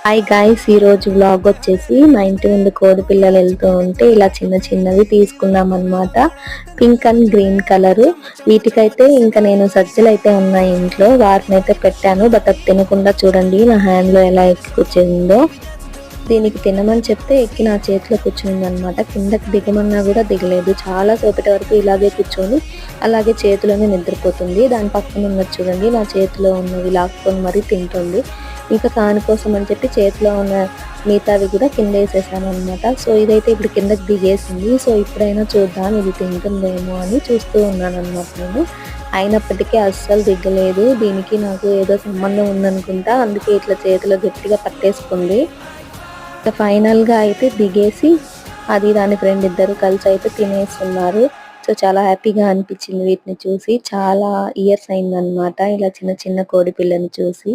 Hi guys, ఈ రోజు vlog వచ్చేసి మా ఇంటి ముందు కోడి పిల్లలు వెళ్తూ ఉంటే ఇలా చిన్న చిన్నవి తీసుకున్నాం అన్నమాట. Pink and green colour. వీటికైతే ఇంకా నేను సజ్జలు అయితే ఉన్నాయి ఇంట్లో, వాటిని అయితే పెట్టాను. బట్ అది తినకుండా చూడండి నా హ్యాండ్ లో ఎలా ఎక్కి కూర్చుందో. దీనికి తినమని చెప్తే ఎక్కి నా చేతిలో కూర్చుంది అనమాట. కిందకి దిగమన్నా కూడా దిగలేదు. చాలా సేపటి వరకు ఇలాగే కూర్చొని అలాగే చేతిలోనే నిద్రపోతుంది. దాని పక్కన ఉన్నది చూడండి, నా చేతిలో ఉన్నవి లాక్కొని మరీ తింటుంది. ఇంకా దానికోసం అని చెప్పి చేతిలో ఉన్న మిగతావి కూడా కింద వేసేసాను అనమాట. సో ఇదైతే ఇప్పుడు కిందకి దిగేసింది. సో ఇప్పుడైనా చూద్దాం ఇది తింటుందేమో అని చూస్తూ ఉన్నాను అనమాట నేను. అయినప్పటికీ అస్సలు దిగ్గలేదు. దీనికి నాకు ఏదో సంబంధం ఉందనుకుంటా, అందుకే ఇట్లా చేతిలో గట్టిగా పట్టేసుకుంది. ఫైనల్గా అయితే దిగేసి అది దాని ఫ్రెండ్ ఇద్దరు కలిసి అయితే తినేస్తున్నారు. సో చాలా హ్యాపీగా అనిపించింది వీటిని చూసి. చాలా ఇయర్స్ అయిందనమాట ఇలా చిన్న చిన్న కోడి పిల్లని చూసి.